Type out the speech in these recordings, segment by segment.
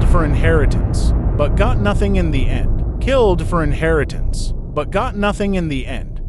for inheritance, but got nothing in the end. Killed for inheritance, but got nothing in the end.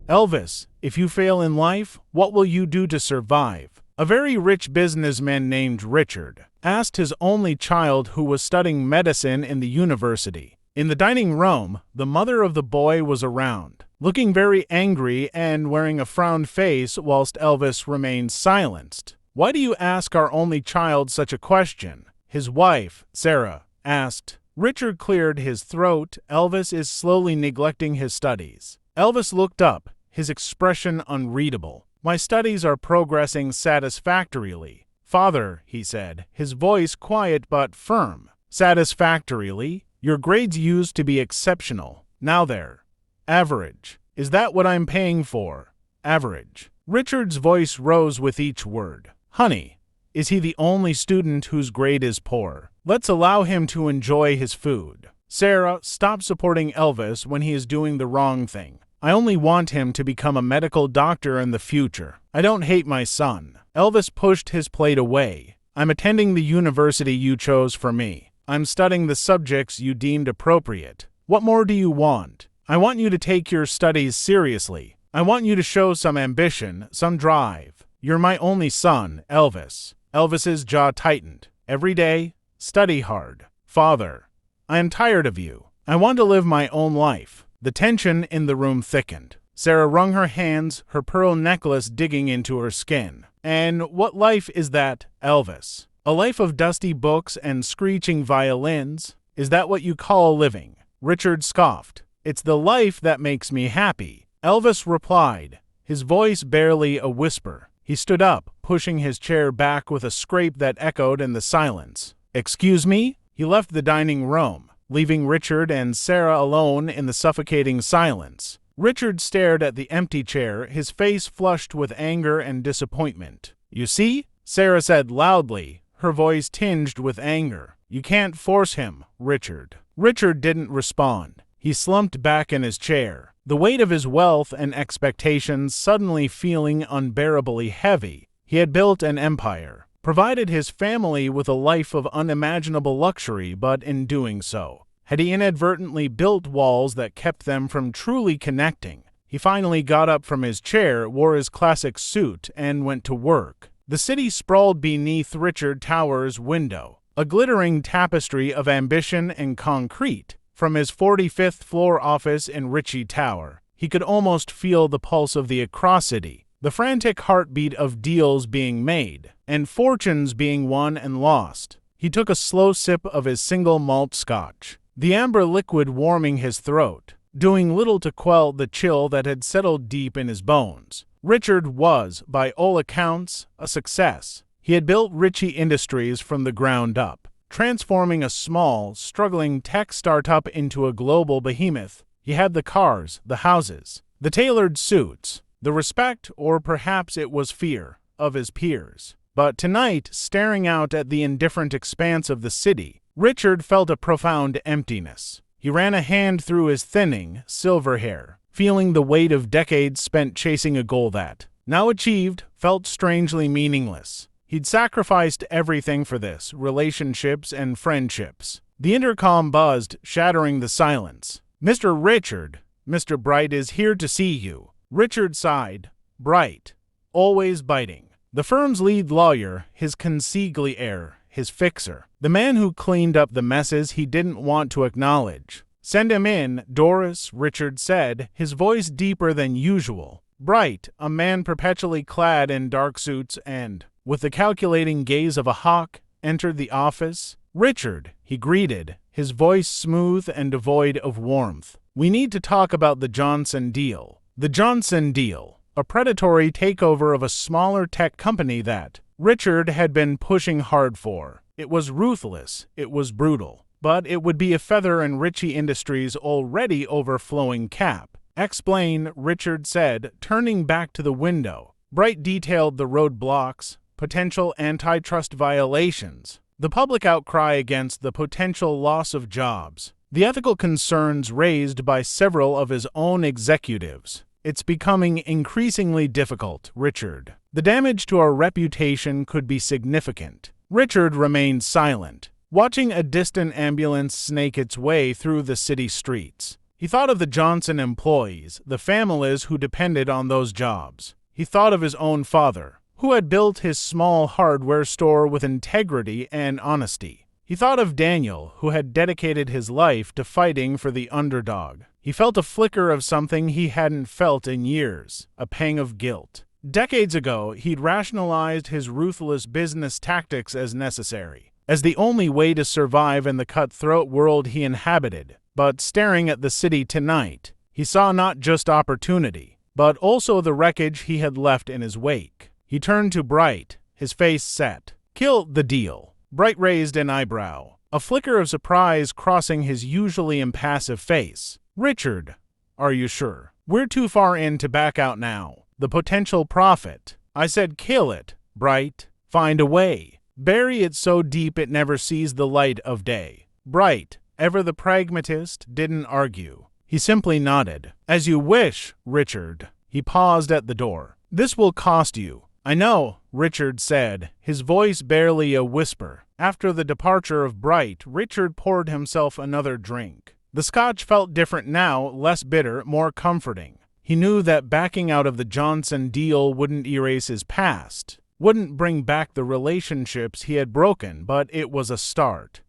Elvis, if you fail in life, what will you do to survive? A very rich businessman named Richard asked his only child, who was studying medicine in the university. In the dining room, the mother of the boy was around, looking very angry and wearing a frowned face whilst Elvis remained silenced. "Why do you ask our only child such a question?" his wife, Sarah, asked. Richard cleared his throat. "Elvis is slowly neglecting his studies." Elvis looked up, his expression unreadable. "My studies are progressing satisfactorily, Father," he said, his voice quiet but firm. "Satisfactorily? Your grades used to be exceptional. Now they're average. Is that what I'm paying for? Average." Richard's voice rose with each word. "Honey, is he the only student whose grade is poor? Let's allow him to enjoy his food." "Sarah, stop supporting Elvis when he is doing the wrong thing. I only want him to become a medical doctor in the future. I don't hate my son." Elvis pushed his plate away. "I'm attending the university you chose for me. I'm studying the subjects you deemed appropriate. What more do you want? I want you to take your studies seriously. I want you to show some ambition, some drive. You're my only son, Elvis." Elvis's jaw tightened. "Every day, study hard. Father, I am tired of you. I want to live my own life." The tension in the room thickened. Sarah wrung her hands, her pearl necklace digging into her skin. "And what life is that, Elvis? A life of dusty books and screeching violins? Is that what you call living?" Richard scoffed. "It's the life that makes me happy," Elvis replied, his voice barely a whisper. He stood up, pushing his chair back with a scrape that echoed in the silence. "Excuse me?" He left the dining room, leaving Richard and Sarah alone in the suffocating silence. Richard stared at the empty chair, his face flushed with anger and disappointment. "You see?" Sarah said loudly, her voice tinged with anger. "You can't force him, Richard." Richard didn't respond. He slumped back in his chair, the weight of his wealth and expectations suddenly feeling unbearably heavy. He had built an empire, provided his family with a life of unimaginable luxury, but in doing so, had he inadvertently built walls that kept them from truly connecting? He finally got up from his chair, wore his classic suit, and went to work. The city sprawled beneath Richard Tower's window, a glittering tapestry of ambition and concrete. From his 45th floor office in Ritchie Tower, he could almost feel the pulse of the atrocity, the frantic heartbeat of deals being made, and fortunes being won and lost. He took a slow sip of his single malt scotch, the amber liquid warming his throat, doing little to quell the chill that had settled deep in his bones. Richard was, by all accounts, a success. He had built Ritchie Industries from the ground up, transforming a small, struggling tech startup into a global behemoth. He had the cars, the houses, the tailored suits, the respect, or perhaps it was fear, of his peers. But tonight, staring out at the indifferent expanse of the city, Richard felt a profound emptiness. He ran a hand through his thinning, silver hair, feeling the weight of decades spent chasing a goal that, now achieved, felt strangely meaningless. He'd sacrificed everything for this, relationships and friendships. The intercom buzzed, shattering the silence. "Mr. Richard, Mr. Bright is here to see you." Richard sighed. Bright, always biting. The firm's lead lawyer, his consigliere, his fixer, the man who cleaned up the messes he didn't want to acknowledge. "Send him in, Doris," Richard said, his voice deeper than usual. Bright, a man perpetually clad in dark suits and, with the calculating gaze of a hawk, entered the office. "Richard," he greeted, his voice smooth and devoid of warmth. "We need to talk about the Johnson deal." The Johnson deal, a predatory takeover of a smaller tech company that Richard had been pushing hard for. It was ruthless, it was brutal, but it would be a feather in Ritchie Industries' already overflowing cap. "Explain," Richard said, turning back to the window. Bright detailed the roadblocks, potential antitrust violations, the public outcry against the potential loss of jobs, the ethical concerns raised by several of his own executives. "It's becoming increasingly difficult, Richard. The damage to our reputation could be significant. Richard remained silent, watching a distant ambulance snake its way through the city streets. He thought of the Johnson employees, the families who depended on those jobs. He thought of his own father, who had built his small hardware store with integrity and honesty. He thought of Daniel, who had dedicated his life to fighting for the underdog. He felt a flicker of something he hadn't felt in years, a pang of guilt. Decades ago, he'd rationalized his ruthless business tactics as necessary, as the only way to survive in the cutthroat world he inhabited. But staring at the city tonight, he saw not just opportunity, but also the wreckage he had left in his wake. He turned to Bright, his face set. "Kill the deal." Bright raised an eyebrow, a flicker of surprise crossing his usually impassive face. "Richard, are you sure? We're too far in to back out now. The potential profit." "I said kill it, Bright. Find a way. Bury it so deep it never sees the light of day." Bright, ever the pragmatist, didn't argue. He simply nodded. "As you wish, Richard." He paused at the door. "This will cost you." "I know," Richard said, his voice barely a whisper. After the departure of Bright, Richard poured himself another drink. The scotch felt different now, less bitter, more comforting. He knew that backing out of the Johnson deal wouldn't erase his past, wouldn't bring back the relationships he had broken, but it was a start.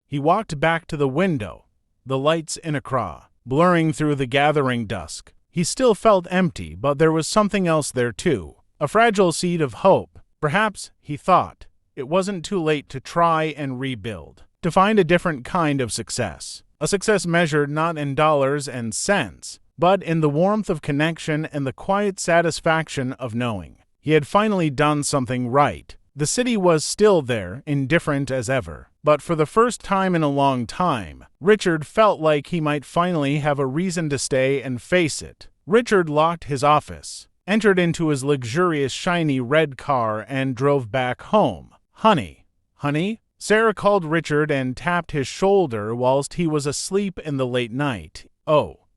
He walked back to the window, the lights in Accra, blurring through the gathering dusk. He still felt empty, but there was something else there too, a fragile seed of hope. Perhaps, he thought, it wasn't too late to try and rebuild, to find a different kind of success, a success measured not in dollars and cents, but in the warmth of connection and the quiet satisfaction of knowing he had finally done something right. The city was still there, indifferent as ever, but for the first time in a long time, Richard felt like he might finally have a reason to stay and face it. Richard locked his office, entered into his luxurious shiny red car, and drove back home. "Honey, honey?" Sarah called Richard and tapped his shoulder whilst he was asleep in the late night. "Oh.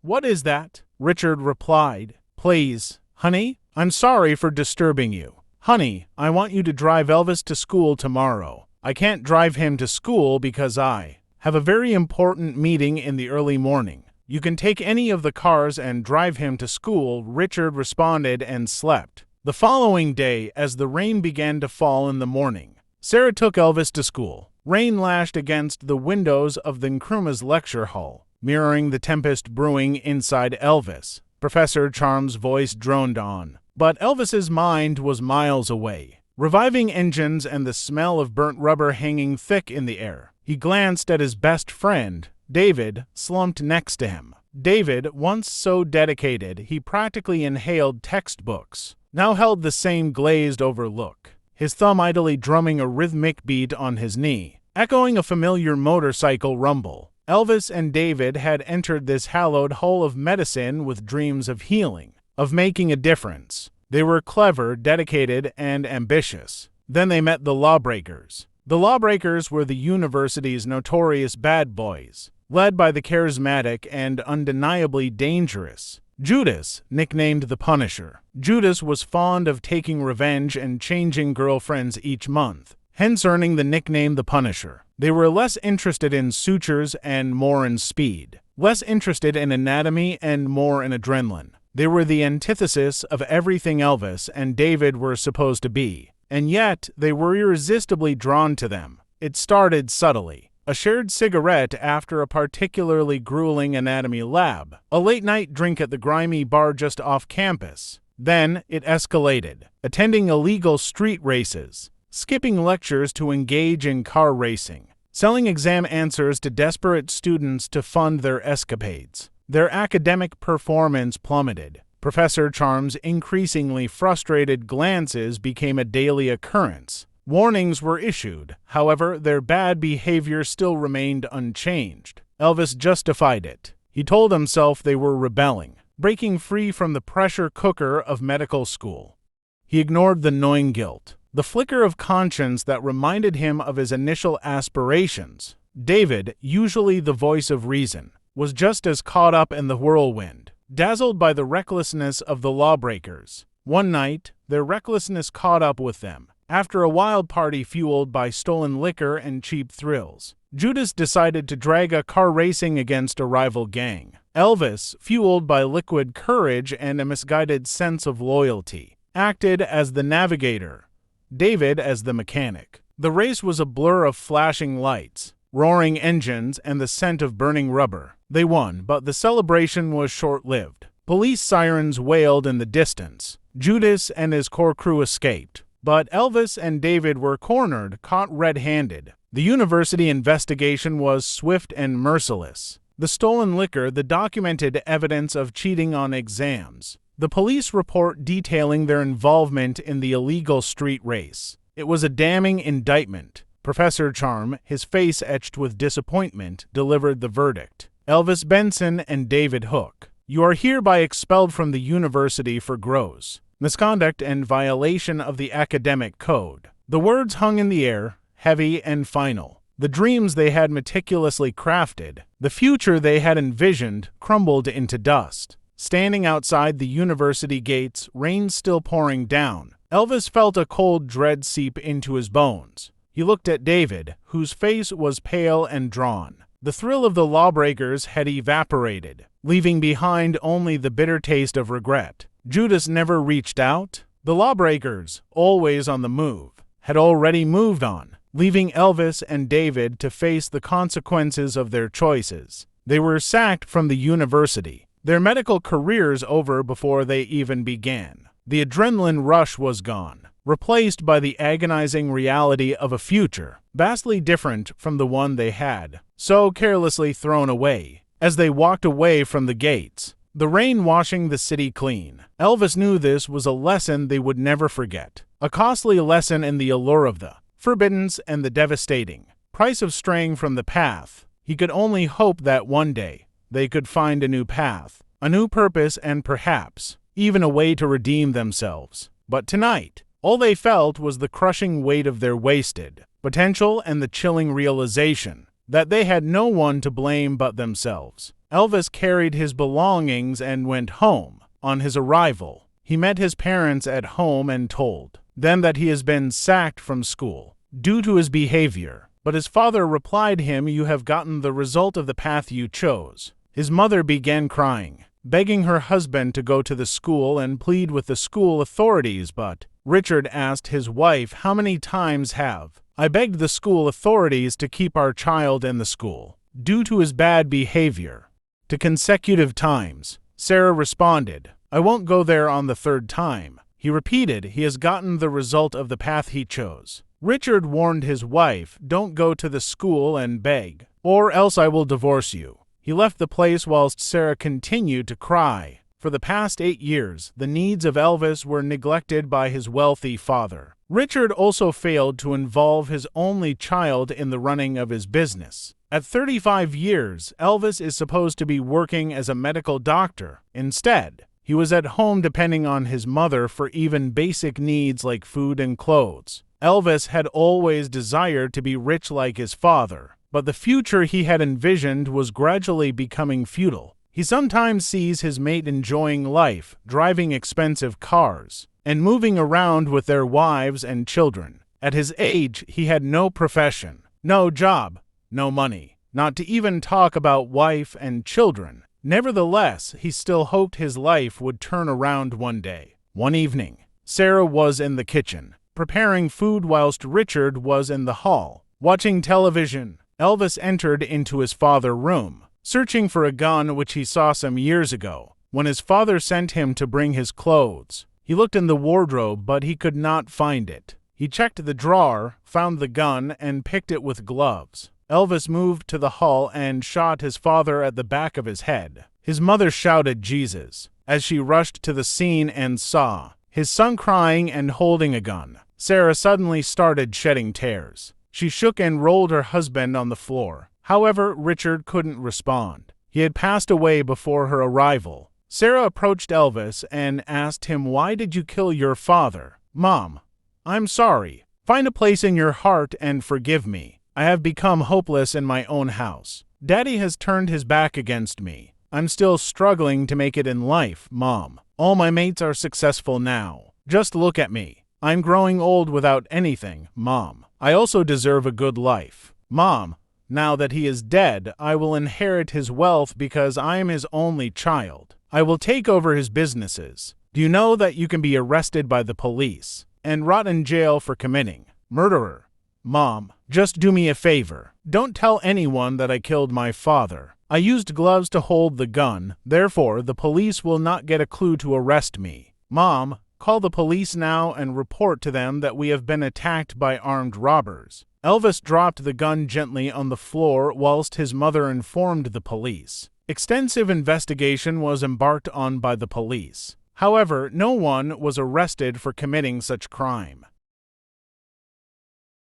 What is that?" Richard replied. "Please, honey, I'm sorry for disturbing you. Honey, I want you to drive Elvis to school tomorrow. I can't drive him to school because I have a very important meeting in the early morning. You can take any of the cars and drive him to school," Richard responded and slept. The following day, as the rain began to fall in the morning, Sarah took Elvis to school. Rain lashed against the windows of the Nkrumah's lecture hall, mirroring the tempest brewing inside Elvis. Professor Charm's voice droned on, but Elvis's mind was miles away. Reviving engines and the smell of burnt rubber hanging thick in the air. He glanced at his best friend, David, slumped next to him. David, once so dedicated he practically inhaled textbooks, now held the same glazed-over look, his thumb idly drumming a rhythmic beat on his knee, echoing a familiar motorcycle rumble. Elvis and David had entered this hallowed hall of medicine with dreams of healing, of making a difference. They were clever, dedicated, and ambitious. Then they met the lawbreakers. The lawbreakers were the university's notorious bad boys, led by the charismatic and undeniably dangerous Judas, nicknamed the Punisher. Judas was fond of taking revenge and changing girlfriends each month, hence earning the nickname the Punisher. They were less interested in sutures and more in speed, less interested in anatomy and more in adrenaline. They were the antithesis of everything Elvis and David were supposed to be, and yet they were irresistibly drawn to them. It started subtly. A shared cigarette after a particularly grueling anatomy lab, a late-night drink at the grimy bar just off campus. Then it escalated, attending illegal street races, skipping lectures to engage in car racing, selling exam answers to desperate students to fund their escapades. Their academic performance plummeted. Professor Charm's increasingly frustrated glances became a daily occurrence. Warnings were issued. However, their bad behavior still remained unchanged. Elvis justified it. He told himself they were rebelling, breaking free from the pressure cooker of medical school. He ignored the gnawing guilt, the flicker of conscience that reminded him of his initial aspirations. David, usually the voice of reason, was just as caught up in the whirlwind, dazzled by the recklessness of the lawbreakers. One night, their recklessness caught up with them, After a wild party fueled by stolen liquor and cheap thrills, Judas decided to drag a car racing against a rival gang. Elvis, fueled by liquid courage and a misguided sense of loyalty, acted as the navigator, David as the mechanic. The race was a blur of flashing lights, roaring engines, and the scent of burning rubber. They won, but the celebration was short-lived. Police sirens wailed in the distance. Judas and his core crew escaped, but Elvis and David were cornered, caught red-handed. The university investigation was swift and merciless. The stolen liquor, the documented evidence of cheating on exams, the police report detailing their involvement in the illegal street race. It was a damning indictment. Professor Charm, his face etched with disappointment, delivered the verdict. Elvis Benson and David Hook, you are hereby expelled from the university for gross misconduct and violation of the academic code. The words hung in the air, heavy and final. The dreams they had meticulously crafted, the future they had envisioned, crumbled into dust. Standing outside the university gates, rain still pouring down, Elvis felt a cold dread seep into his bones. He looked at David, whose face was pale and drawn. The thrill of the lawbreakers had evaporated, leaving behind only the bitter taste of regret. Judas never reached out. The lawbreakers, always on the move, had already moved on, leaving Elvis and David to face the consequences of their choices. They were sacked from the university, their medical careers over before they even began. The adrenaline rush was gone, replaced by the agonizing reality of a future vastly different from the one they had so carelessly thrown away. As they walked away from the gates, the rain washing the city clean, Elvis knew this was a lesson they would never forget. A costly lesson in the allure of the forbidden and the devastating price of straying from the path. He could only hope that one day they could find a new path, a new purpose, and perhaps even a way to redeem themselves. But tonight, all they felt was the crushing weight of their wasted potential and the chilling realization that they had no one to blame but themselves. Elvis carried his belongings and went home. On his arrival, he met his parents at home and told them that he has been sacked from school due to his behavior. But his father replied him, "You have gotten the result of the path you chose." His mother began crying, begging her husband to go to the school and plead with the school authorities, but Richard asked his wife, "How many times have I begged the school authorities to keep our child in the school due to his bad behavior?" To consecutive times, Sarah responded, "I won't go there on the third time." He repeated, "He has gotten the result of the path he chose." Richard warned his wife, "Don't go to the school and beg, or else I will divorce you." He left the place whilst Sarah continued to cry. For the past 8 years, the needs of Elvis were neglected by his wealthy father. Richard also failed to involve his only child in the running of his business. At 35 years, Elvis is supposed to be working as a medical doctor. Instead, he was at home depending on his mother for even basic needs like food and clothes. Elvis had always desired to be rich like his father, but the future he had envisioned was gradually becoming futile. He sometimes sees his mate enjoying life, driving expensive cars, and moving around with their wives and children. At his age, he had no profession, no job, no money, not to even talk about wife and children. Nevertheless, he still hoped his life would turn around one day. One evening, Sarah was in the kitchen, preparing food whilst Richard was in the hall, watching television. Elvis entered into his father's room, searching for a gun which he saw some years ago, when his father sent him to bring his clothes. He looked in the wardrobe, but he could not find it. He checked the drawer, found the gun, and picked it with gloves. Elvis moved to the hall and shot his father at the back of his head. His mother shouted, "Jesus," as she rushed to the scene and saw his son crying and holding a gun. Sarah suddenly started shedding tears. She shook and rolled her husband on the floor. However, Richard couldn't respond. He had passed away before her arrival. Sarah approached Elvis and asked him, "Why did you kill your father?" "Mom, I'm sorry. Find a place in your heart and forgive me. I have become hopeless in my own house. Daddy has turned his back against me. I'm still struggling to make it in life, Mom. All my mates are successful now. Just look at me. I'm growing old without anything, Mom. I also deserve a good life. Mom, now that he is dead, I will inherit his wealth because I am his only child. I will take over his businesses. Do you know that you can be arrested by the police and rot in jail for committing murder? Mom, just do me a favor. Don't tell anyone that I killed my father. I used gloves to hold the gun, therefore the police will not get a clue to arrest me. Mom, call the police now and report to them that we have been attacked by armed robbers. Elvis dropped the gun gently on the floor whilst his mother informed the police. Extensive investigation was embarked on by the police. However, no one was arrested for committing such crime.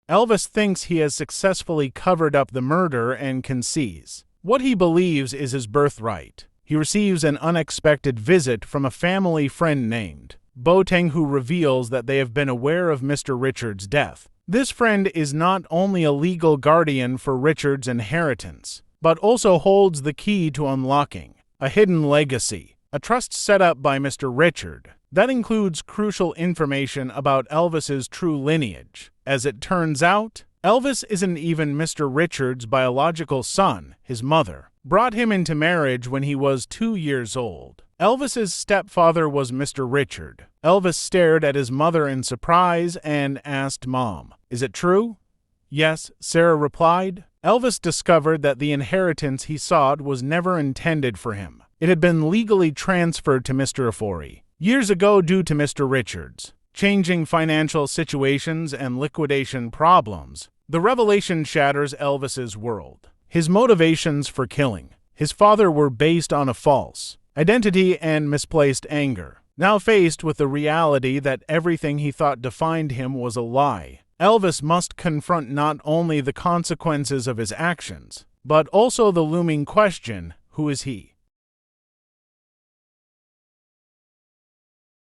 Elvis thinks he has successfully covered up the murder and can seize what he believes is his birthright. He receives an unexpected visit from a family friend named Boateng, who reveals that they have been aware of Mr. Richard's death. This friend is not only a legal guardian for Richard's inheritance, but also holds the key to unlocking a hidden legacy, a trust set up by Mr. Richard that includes crucial information about Elvis's true lineage. As it turns out, Elvis isn't even Mr. Richard's biological son. His mother brought him into marriage when he was 2 years old. Elvis's stepfather was Mr. Richard. Elvis stared at his mother in surprise and asked Mom, "Is it true?" "Yes," Sarah replied. Elvis discovered that the inheritance he sought was never intended for him. It had been legally transferred to Mr. Afori years ago due to Mr. Richard's changing financial situations and liquidation problems. The revelation shatters Elvis's world. His motivations for killing his father were based on a false identity and misplaced anger. Now faced with the reality that everything he thought defined him was a lie, Elvis must confront not only the consequences of his actions, but also the looming question, who is he?